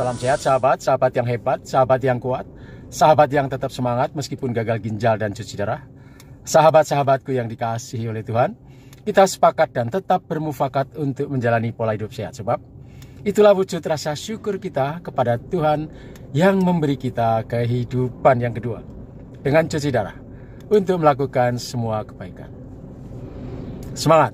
Salam sehat sahabat, sahabat yang hebat, sahabat yang kuat, sahabat yang tetap semangat meskipun gagal ginjal dan cuci darah. Sahabat-sahabatku yang dikasihi oleh Tuhan, kita sepakat dan tetap bermufakat untuk menjalani pola hidup sehat. Sebab itulah wujud rasa syukur kita kepada Tuhan yang memberi kita kehidupan yang kedua dengan cuci darah untuk melakukan semua kebaikan. Semangat!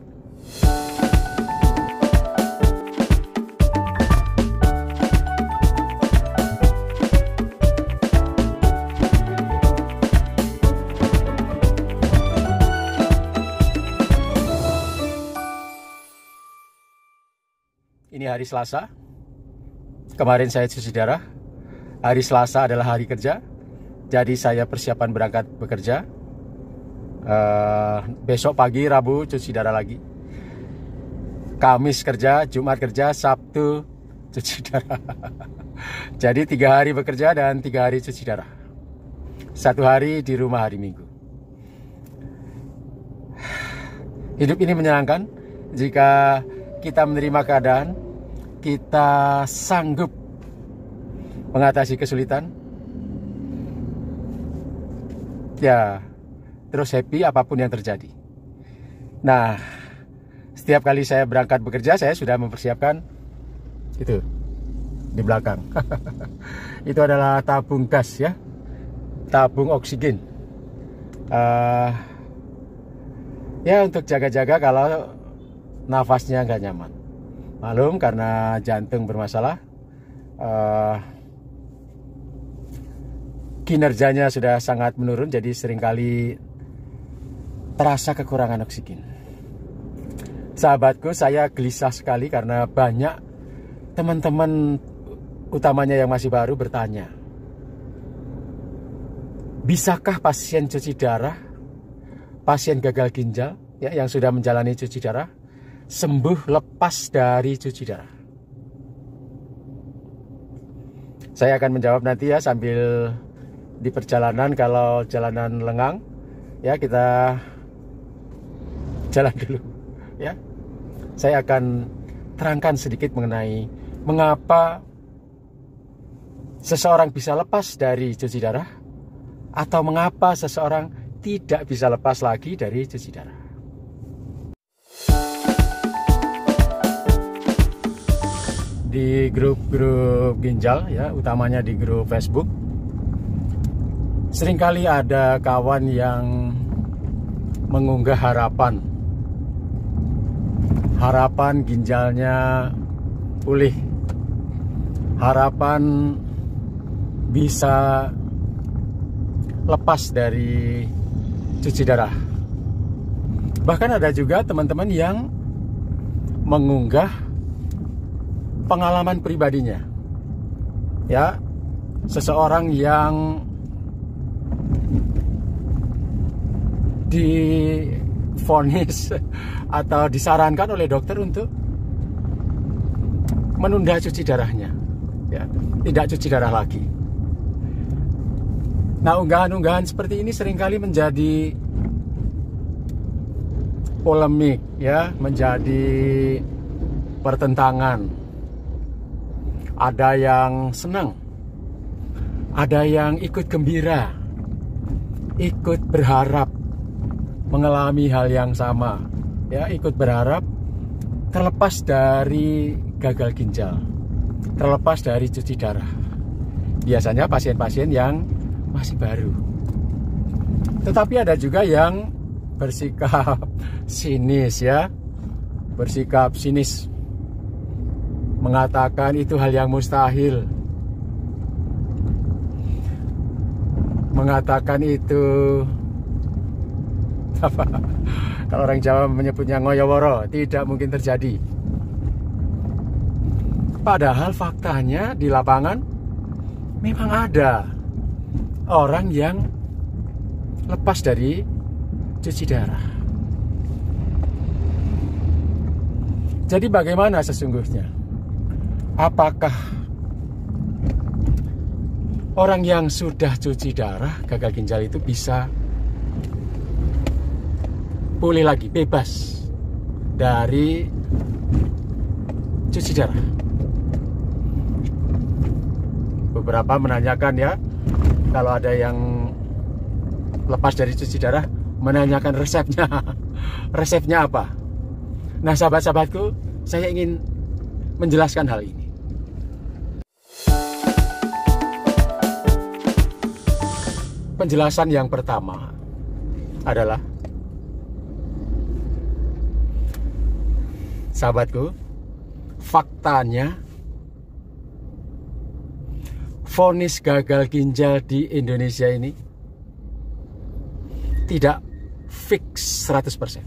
Ini hari Selasa. Kemarin saya cuci darah. Hari Selasa adalah hari kerja. Jadi saya persiapan berangkat bekerja. Besok pagi Rabu cuci darah lagi. Kamis kerja, Jumat kerja, Sabtu cuci darah. Jadi 3 hari bekerja dan 3 hari cuci darah. 1 hari di rumah hari Minggu. Hidup ini menyenangkan jika kita menerima keadaan, kita sanggup mengatasi kesulitan, ya terus happy apapun yang terjadi. Nah, setiap kali saya berangkat bekerja, saya sudah mempersiapkan itu di belakang. Itu adalah tabung gas ya, tabung oksigen. Ya untuk jaga-jaga kalau nafasnya nggak nyaman. Malum karena jantung bermasalah, kinerjanya sudah sangat menurun, jadi seringkali terasa kekurangan oksigen. Sahabatku, saya gelisah sekali karena banyak teman-teman utamanya yang masih baru bertanya, bisakah pasien cuci darah, pasien gagal ginjal ya, yang sudah menjalani cuci darah sembuh lepas dari cuci darah? Saya akan menjawab nanti ya sambil di perjalanan. Kalau jalanan lengang ya kita jalan dulu ya. Saya akan terangkan sedikit mengenai mengapa seseorang bisa lepas dari cuci darah atau mengapa seseorang tidak bisa lepas lagi dari cuci darah. Di grup-grup ginjal ya, utamanya di grup Facebook, seringkali ada kawan yang mengunggah harapan ginjalnya pulih, harapan bisa lepas dari cuci darah. Bahkan ada juga teman-teman yang mengunggah pengalaman pribadinya ya, seseorang yang divonis atau disarankan oleh dokter untuk menunda cuci darahnya ya, tidak cuci darah lagi. Nah, unggahan-unggahan seperti ini seringkali menjadi polemik ya, menjadi pertentangan. Ada yang senang, ada yang ikut gembira, ikut berharap mengalami hal yang sama ya, ikut berharap terlepas dari gagal ginjal, terlepas dari cuci darah. Biasanya pasien-pasien yang masih baru. Tetapi ada juga yang bersikap sinis ya, bersikap sinis, mengatakan itu hal yang mustahil, mengatakan itu apa, kalau orang Jawa menyebutnya ngoyoworo, tidak mungkin terjadi. Padahal faktanya di lapangan memang ada orang yang lepas dari cuci darah. Jadi bagaimana sesungguhnya? Apakah orang yang sudah cuci darah gagal ginjal itu bisa pulih lagi, bebas dari cuci darah? beberapa menanyakan ya, kalau ada yang lepas dari cuci darah, menanyakan resepnya. Resepnya apa? Nah, sahabat-sahabatku, saya ingin menjelaskan hal ini. Penjelasan yang pertama adalah, sahabatku, faktanya vonis gagal ginjal di Indonesia ini tidak fix 100%.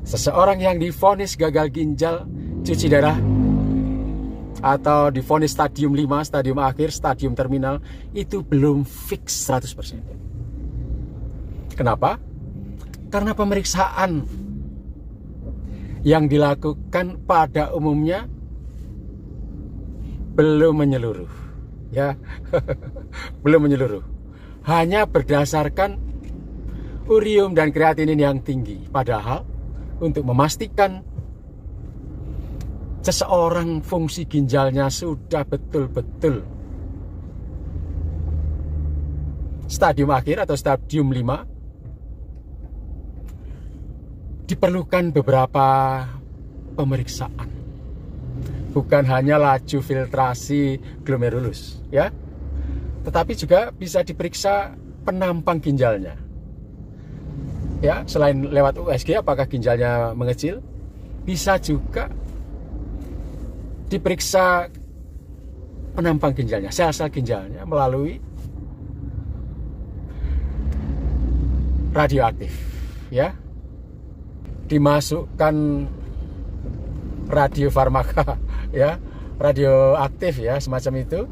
Seseorang yang divonis gagal ginjal cuci darah atau divonis stadium 5, stadium akhir, stadium terminal, itu belum fix 100%. Kenapa? Karena pemeriksaan yang dilakukan pada umumnya belum menyeluruh, ya. Belum menyeluruh. Hanya berdasarkan urium dan kreatinin yang tinggi. Padahal untuk memastikan seseorang fungsi ginjalnya sudah betul-betul stadium akhir atau stadium 5, diperlukan beberapa pemeriksaan. Bukan hanya laju filtrasi glomerulus, ya, tetapi juga bisa diperiksa penampang ginjalnya. Ya, selain lewat USG apakah ginjalnya mengecil, bisa juga diperiksa penampang ginjalnya, sel-sel ginjalnya melalui radioaktif, ya. Dimasukkan radiofarmaka, ya, radioaktif, ya, semacam itu,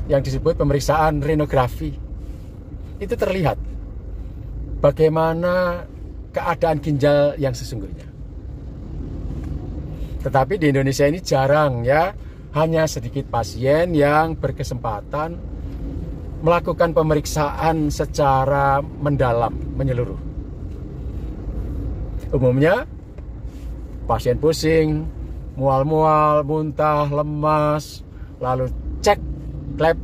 yang disebut pemeriksaan renografi. Itu terlihat bagaimana keadaan ginjal yang sesungguhnya. Tetapi di Indonesia ini jarang, ya, hanya sedikit pasien yang berkesempatan melakukan pemeriksaan secara mendalam, menyeluruh. Umumnya pasien pusing, mual-mual, muntah, lemas, lalu cek lab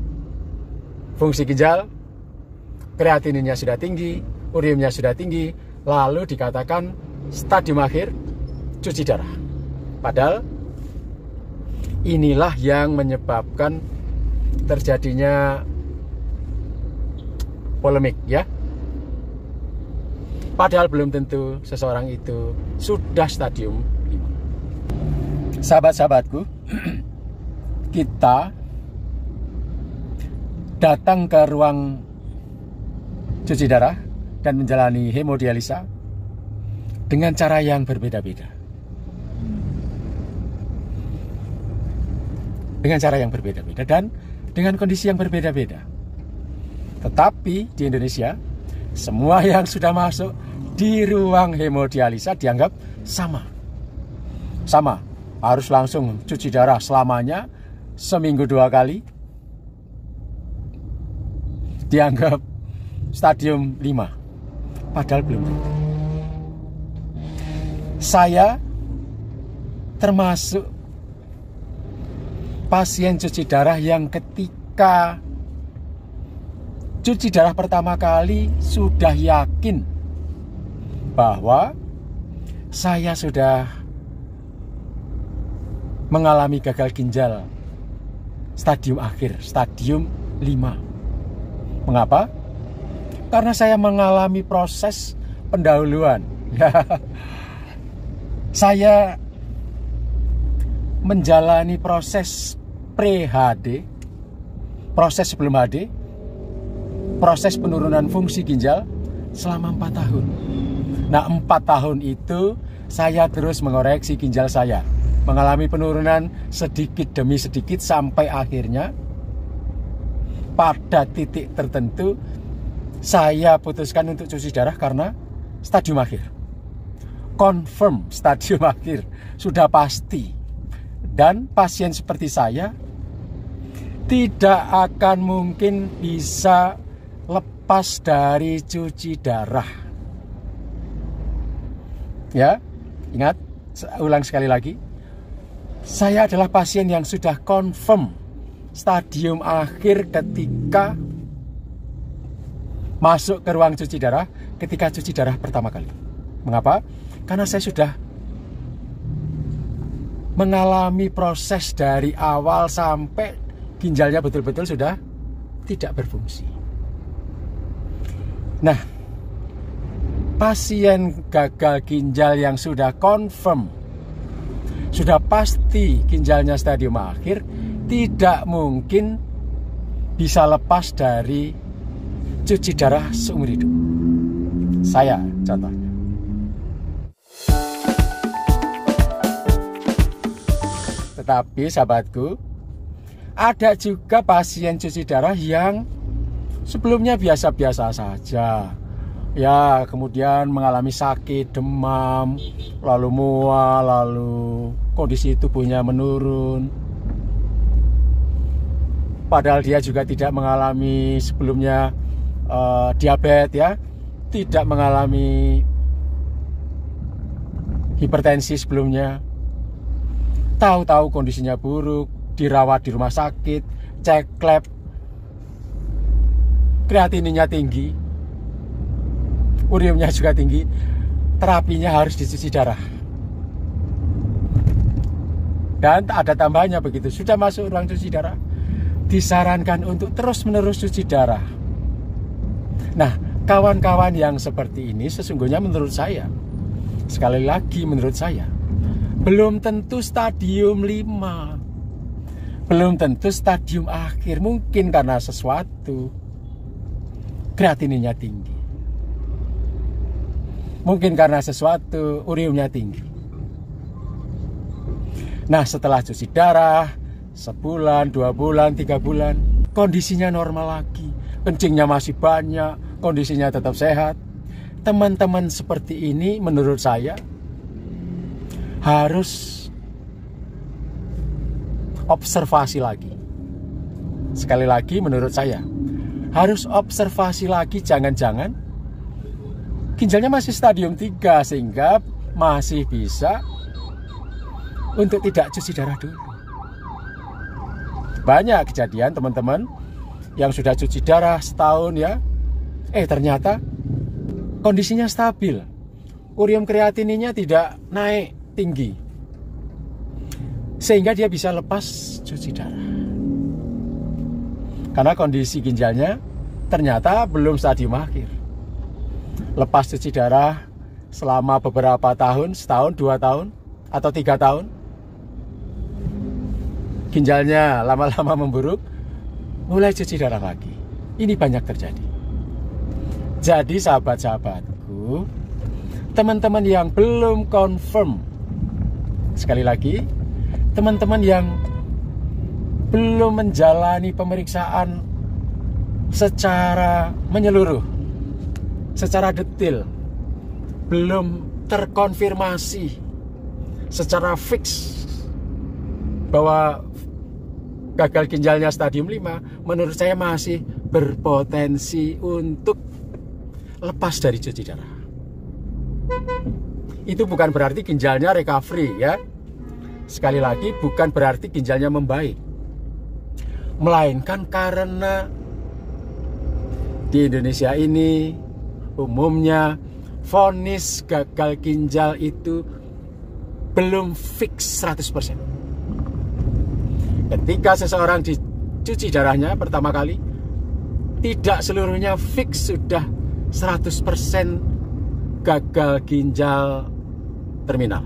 fungsi ginjal, kreatininnya sudah tinggi, uriumnya sudah tinggi, lalu dikatakan stadium akhir cuci darah. Padahal inilah yang menyebabkan terjadinya polemik, ya. Padahal belum tentu seseorang itu sudah stadium 5. Sahabat-sahabatku, kita datang ke ruang cuci darah dan menjalani hemodialisa dengan cara yang berbeda-beda. Dengan cara yang berbeda-beda dan dengan kondisi yang berbeda-beda. Tetapi di Indonesia, semua yang sudah masuk di ruang hemodialisa dianggap sama. Sama, harus langsung cuci darah selamanya, seminggu 2 kali. Dianggap stadium 5. Padahal belum tentu. Saya termasuk pasien cuci darah yang ketika cuci darah pertama kali sudah yakin bahwa saya sudah mengalami gagal ginjal stadium akhir, stadium 5. Mengapa? Karena saya mengalami proses pendahuluan. Saya menjalani proses pre-HD, proses sebelum HD, proses penurunan fungsi ginjal selama 4 tahun. Nah, 4 tahun itu saya terus mengoreksi ginjal saya, mengalami penurunan sedikit demi sedikit sampai akhirnya pada titik tertentu saya putuskan untuk cuci darah karena stadium akhir. Confirm stadium akhir, sudah pasti. Dan pasien seperti saya tidak akan mungkin bisa lepas dari cuci darah. Ya, ingat, ulang sekali lagi. Saya adalah pasien yang sudah confirm stadium akhir ketika masuk ke ruang cuci darah, ketika cuci darah pertama kali. Mengapa? Karena saya sudah mengalami proses dari awal sampai ginjalnya betul-betul sudah tidak berfungsi. Nah, pasien gagal ginjal yang sudah confirm, sudah pasti ginjalnya stadium akhir, tidak mungkin bisa lepas dari cuci darah seumur hidup. Saya contohnya. Tetapi sahabatku, ada juga pasien cuci darah yang sebelumnya biasa-biasa saja. Ya, kemudian mengalami sakit, demam, lalu mual, lalu kondisi tubuhnya menurun. Padahal dia juga tidak mengalami sebelumnya diabetes, ya, tidak mengalami hipertensi sebelumnya. Tahu-tahu kondisinya buruk, dirawat di rumah sakit, cek lab, kreatininnya tinggi, uriumnya juga tinggi, terapinya harus dicuci darah. Dan ada tambahannya begitu, sudah masuk ruang cuci darah, disarankan untuk terus-menerus cuci darah. Nah, kawan-kawan yang seperti ini sesungguhnya menurut saya, sekali lagi menurut saya, belum tentu stadium 5, belum tentu stadium akhir. Mungkin karena sesuatu, kreatininnya tinggi, mungkin karena sesuatu, uriumnya tinggi. Nah, setelah cuci darah sebulan, 2 bulan, 3 bulan, kondisinya normal lagi, kencingnya masih banyak, kondisinya tetap sehat. Teman-teman seperti ini menurut saya harus observasi lagi. Sekali lagi menurut saya harus observasi lagi, jangan-jangan ginjalnya masih stadium 3 sehingga masih bisa untuk tidak cuci darah dulu. Banyak kejadian teman-teman yang sudah cuci darah setahun, ya, ternyata kondisinya stabil, urium kreatininnya tidak naik tinggi, sehingga dia bisa lepas cuci darah. Karena kondisi ginjalnya ternyata belum stadium akhir. Lepas cuci darah selama beberapa tahun, setahun, 2 tahun, atau 3 tahun, ginjalnya lama-lama memburuk, mulai cuci darah lagi. Ini banyak terjadi. Jadi sahabat-sahabatku, teman-teman yang belum confirm, sekali lagi, teman-teman yang belum menjalani pemeriksaan secara menyeluruh, secara detail, belum terkonfirmasi secara fix bahwa gagal ginjalnya stadium 5, menurut saya masih berpotensi untuk lepas dari cuci darah. Itu bukan berarti ginjalnya recovery, ya. Sekali lagi, bukan berarti ginjalnya membaik, melainkan karena di Indonesia ini umumnya vonis gagal ginjal itu belum fix 100%. Ketika seseorang dicuci darahnya pertama kali, tidak seluruhnya fix sudah 100% gagal ginjal terminal.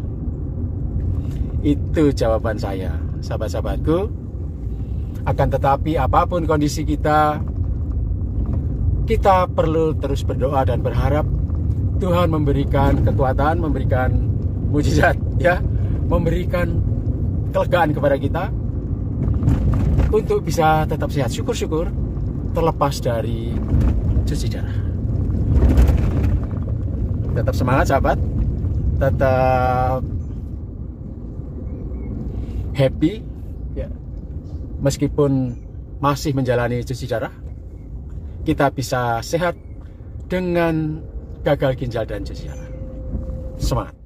Itu jawaban saya, sahabat-sahabatku. Akan tetapi apapun kondisi kita perlu terus berdoa dan berharap Tuhan memberikan kekuatan, memberikan mujizat, ya, memberikan kelegaan kepada kita untuk bisa tetap sehat. Syukur-syukur terlepas dari cuci darah. Tetap semangat sahabat, tetap happy, ya. Meskipun masih menjalani cuci darah, kita bisa sehat dengan gagal ginjal dan cuci darah. Semangat.